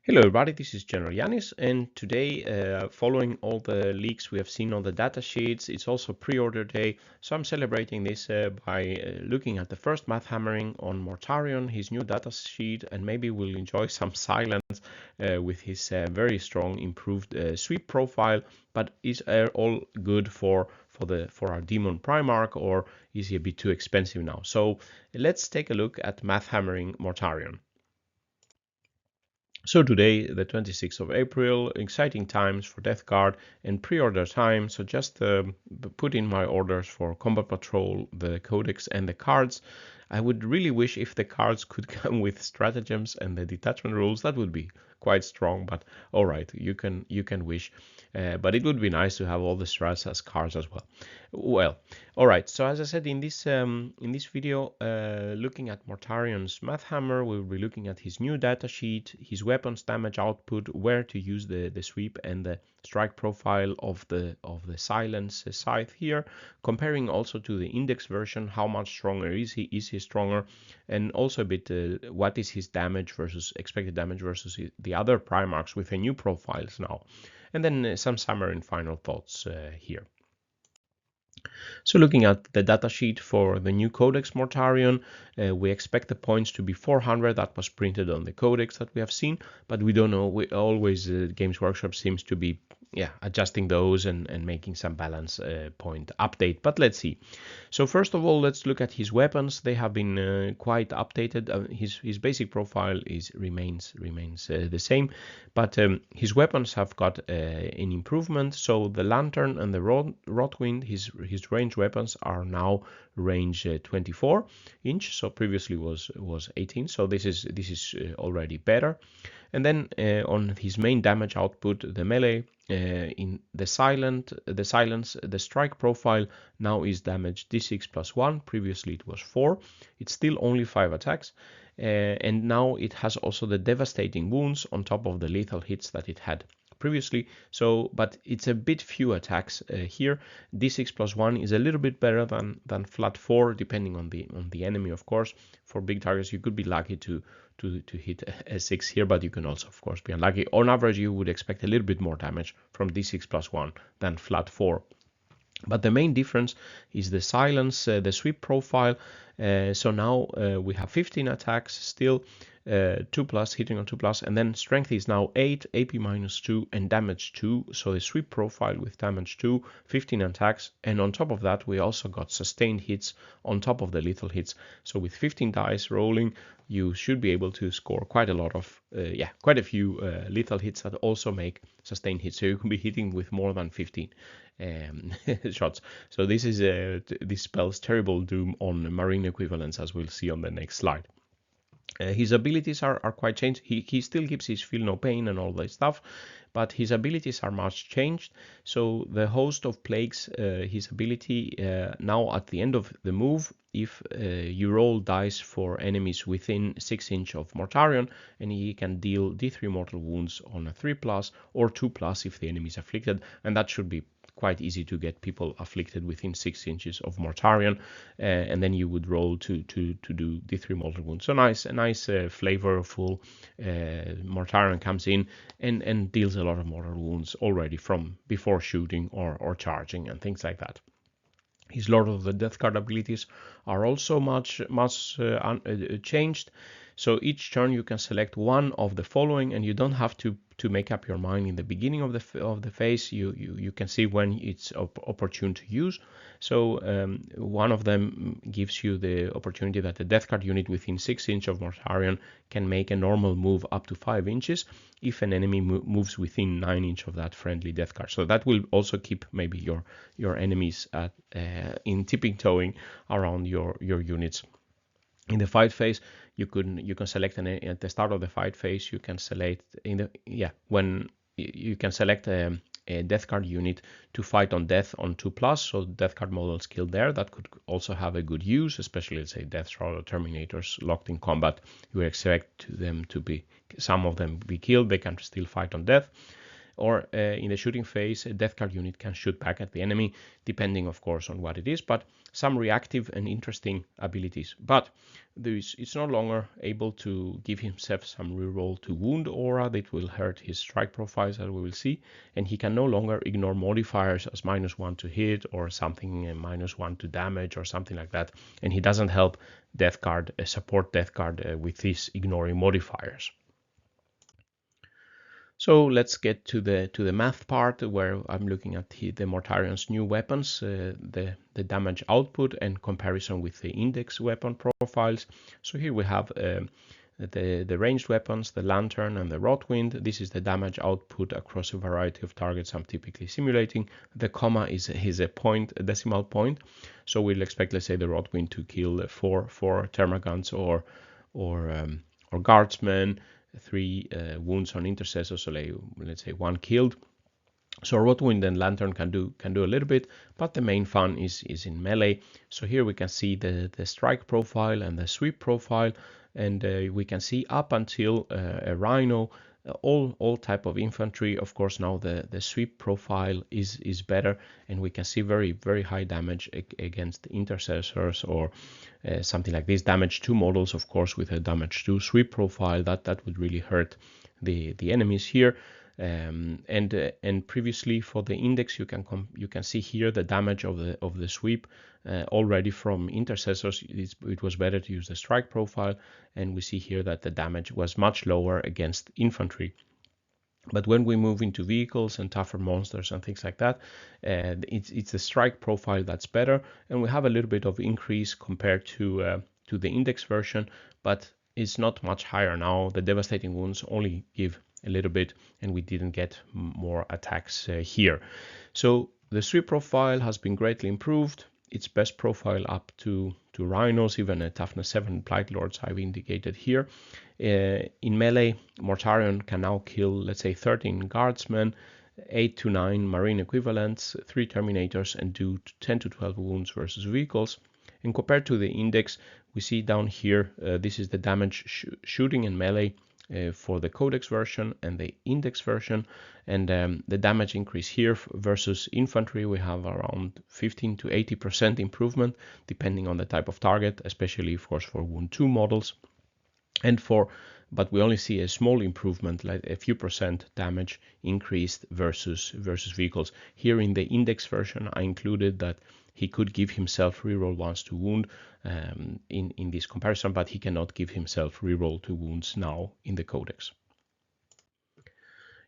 Hello everybody, this is GeneralJannis, and today, following all the leaks we have seen on the data sheets, it's also pre-order day, so I'm celebrating this by looking at the first math hammering on Mortarion, his new data sheet, and maybe we'll enjoy some silence with his very strong improved sweep profile. But is all good for our demon Primarch, or is he a bit too expensive now? So let's take a look at math hammering Mortarion. So today, the 26th of April, exciting times for Death Guard and pre-order time. So just put in my orders for Combat Patrol, the Codex and the cards. I would really wish if the cards could come with stratagems and the detachment rules. That would be quite strong, but all right, you can wish. But it would be nice to have all the strats as cards as well. Well, all right. So as I said in this video, looking at Mortarion's math hammer, we will be looking at his new data sheet, his weapons damage output, where to use the sweep and the strike profile of the silence scythe here, comparing also to the index version, how much stronger is he? Is he stronger? And also a bit what is his damage versus expected damage versus the other Primarchs with the new profiles now, and then some summary and final thoughts here. So looking at the datasheet for the new Codex Mortarion, we expect the points to be 400. That was printed on the Codex that we have seen, but we don't know. We always Games Workshop seems to be adjusting those and making some balance point update. But let's see. So first of all, let's look at his weapons. They have been quite updated. His basic profile remains the same, but his weapons have got an improvement. So the lantern and the rotwind, his range weapons are now range 24 inch. So previously was 18. So this is already better. And then on his main damage output, the melee, in the silence, the strike profile now is damage d6 plus 1. Previously it was 4. It's still only 5 attacks. And now it has also the devastating wounds on top of the lethal hits that it had previously. So, but it's a bit few attacks here. D6 plus 1 is a little bit better than flat 4, depending on the enemy, of course. For big targets, you could be lucky to hit a 6 here, but you can also, of course, be unlucky. On average, you would expect a little bit more damage from D6 plus 1 than flat 4. But the main difference is the silence, the sweep profile. So now we have 15 attacks still, 2+, hitting on 2+, and then strength is now 8, AP minus 2, and damage 2. So the sweep profile with damage 2, 15 attacks, and on top of that we also got sustained hits on top of the lethal hits. So with 15 dice rolling, you should be able to score quite a lot of, quite a few lethal hits that also make sustained hits. So you can be hitting with more than 15 shots. So this is this spells terrible doom on marine equivalents, as we'll see on the next slide. His abilities are quite changed. He still keeps his feel no pain and all that stuff, but his abilities are much changed. So the host of plagues, his ability now at the end of the move, if you roll dice for enemies within 6 inch of Mortarion, and he can deal d3 mortal wounds on a 3+ or 2+ if the enemy is afflicted, and that should be quite easy to get people afflicted within 6 inches of Mortarion, and then you would roll to do d3 mortal wounds. So nice, flavorful Mortarion comes in and deals a lot of mortal wounds already from before shooting or charging and things like that. His Lord of the Death Guard abilities are also much changed. So each turn you can select one of the following, and you don't have to make up your mind in the beginning of the phase. You can see when it's opportune to use. So one of them gives you the opportunity that the Death Guard unit within 6 inch of Mortarion can make a normal move up to 5 inches if an enemy moves within 9 inch of that friendly Death Guard. So that will also keep maybe your enemies at in tipping toeing around your units. In the fight phase, you can select at the start of the fight phase. You can select when you can select a Death Guard unit to fight on death on 2+. So Death Guard model skill there that could also have a good use, especially let's say Death Shroud or Terminators locked in combat. You expect them to be some of them be killed. They can still fight on death. or in the shooting phase, a death card unit can shoot back at the enemy, depending of course on what it is, but some reactive and interesting abilities. But it's no longer able to give himself some reroll to wound aura that will hurt his strike profiles, as we will see, and he can no longer ignore modifiers as -1 to hit or something -1 to damage or something like that, and he doesn't help death card support death card with these ignoring modifiers. So let's get to the math part, where I'm looking at the Mortarion's new weapons, the damage output and comparison with the index weapon profiles. So here we have the ranged weapons, the lantern and the Rotwind. This is the damage output across a variety of targets I'm typically simulating. The comma is a decimal point. So we'll expect, let's say, the Rotwind to kill four Termagants or guardsmen, 3 wounds on intercessors, so let's say 1 killed. So Rotwind and Lantern can do a little bit, but the main fun is in melee. So here we can see the strike profile and the sweep profile, and we can see up until a Rhino, all type of infantry. Of course, now the sweep profile is better, and we can see very high damage against intercessors or something like this. Damage 2 models, of course, with a damage 2 sweep profile, that would really hurt the enemies here. And previously for the index, you can see here the damage of the sweep already from intercessors. It was better to use the strike profile, and we see here that the damage was much lower against infantry. But when we move into vehicles and tougher monsters and things like that, it's the strike profile that's better, and we have a little bit of increase compared to the index version, but it's not much higher now. The devastating wounds only give a little bit, and we didn't get more attacks here. So the sweep profile has been greatly improved. Its best profile up to Rhinos, even a toughness 7 Blight Lords I've indicated here. In melee, Mortarion can now kill, let's say, 13 guardsmen, 8 to 9 marine equivalents, 3 terminators, and do 10 to 12 wounds versus vehicles. And compared to the index, we see down here, this is the damage shooting in melee for the Codex version and the index version, and the damage increase here versus infantry, we have around 15 to 80% improvement depending on the type of target, especially of course for wound 2 models, but we only see a small improvement, like a few percent damage increased versus vehicles. Here in the index version, I included that he could give himself reroll once to wound in this comparison, but he cannot give himself reroll to wounds now in the Codex.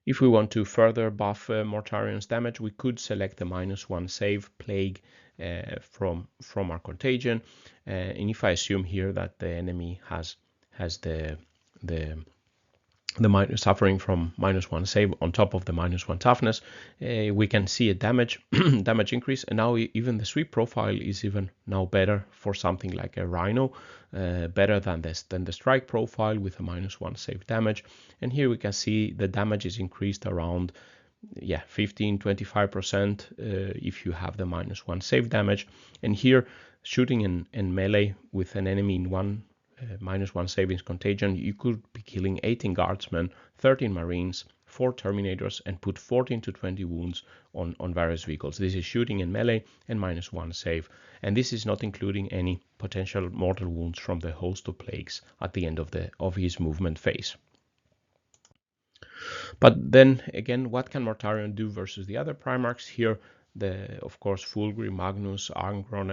If we want to further buff Mortarion's damage, we could select the -1 save plague from our contagion, and if I assume here that the enemy has the suffering from -1 save on top of the -1 toughness, we can see a damage increase, and now even the sweep profile is even now better for something like a Rhino, better than the strike profile with a -1 save damage. And here we can see the damage is increased around 15-25% if you have the -1 save damage. And here shooting in melee with an enemy in -1 savings contagion, you could be killing 18 guardsmen, 13 marines, 4 terminators, and put 14 to 20 wounds on various vehicles. This is shooting in melee and -1 save, and this is not including any potential mortal wounds from the host of plagues at the end of his movement phase. But then again, what can Mortarion do versus the other Primarchs? Here, of course, Fulgrim, Magnus, Angron,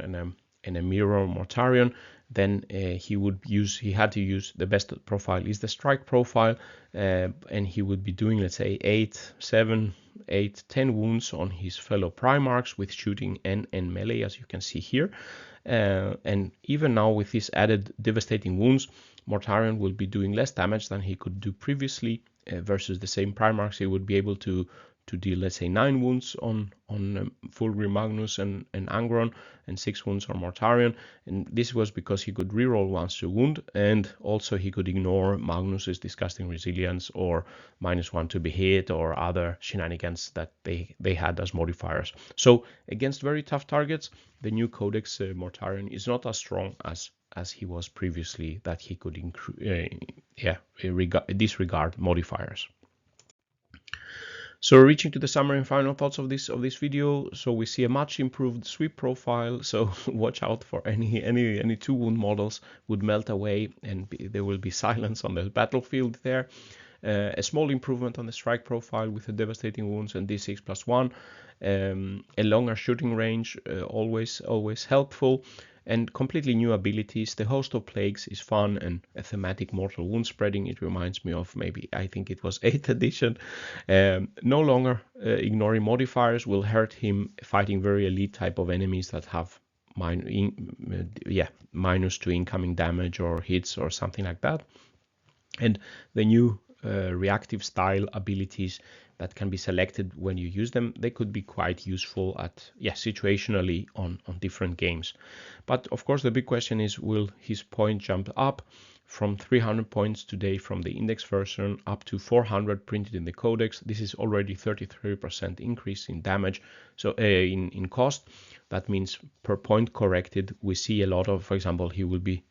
and a mirror Mortarion. Then he had to use the best profile is the strike profile, and he would be doing, let's say, 8, 7, 8, 10 wounds on his fellow Primarchs with shooting and melee, as you can see here. And even now with these added devastating wounds, Mortarion will be doing less damage than he could do previously versus the same Primarchs. He would be able to deal, let's say, 9 wounds on Fulgrim, Magnus, and Angron, and 6 wounds on Mortarion. And this was because he could reroll once to wound, and also he could ignore Magnus's disgusting resilience or -1 to be hit or other shenanigans that they had as modifiers. So against very tough targets, the new Codex Mortarion is not as strong as he was previously, that he could disregard modifiers. So reaching to the summary and final thoughts of this video. So we see a much improved sweep profile. So watch out for any 2-wound models would melt away, and there will be silence on the battlefield there. A small improvement on the strike profile with the devastating wounds and D6+1. A longer shooting range, always helpful. And completely new abilities. The Host of Plagues is fun, and a thematic mortal wound spreading. It reminds me of maybe, I think it was 8th edition. No longer ignoring modifiers will hurt him fighting very elite type of enemies that have minus to incoming damage or hits or something like that. And the new reactive style abilities that can be selected when you use them, they could be quite useful at situationally on different games. But of course the big question is, will his point jump up from 300 points today from the index version up to 400 printed in the Codex? This is already 33% increase in damage, so in cost. That means per point corrected we see a lot of, for example, he will be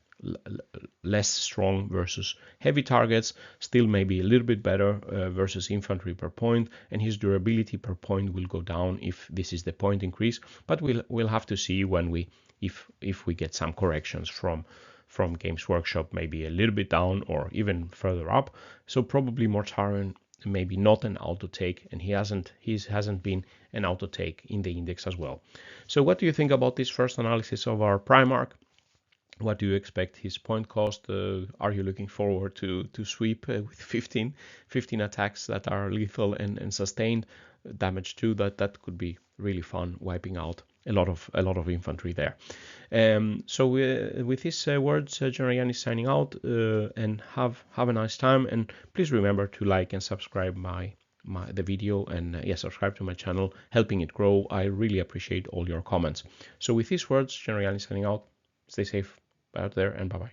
less strong versus heavy targets, still maybe a little bit better versus infantry per point, and his durability per point will go down if this is the point increase. But we'll have to see when if we get some corrections from Games Workshop, maybe a little bit down or even further up. So probably Mortarion maybe not an auto take, and he hasn't been an auto take in the index as well. So what do you think about this first analysis of our Primarch? What do you expect his point cost? Are you looking forward to sweep with 15 attacks that are lethal and sustained damage too? That could be really fun, wiping out a lot of infantry there. So with these words, GeneralJannis signing out, and have a nice time. And please remember to like and subscribe the video, and subscribe to my channel, helping it grow. I really appreciate all your comments. So with these words, GeneralJannis signing out. Stay safe out there, and bye-bye.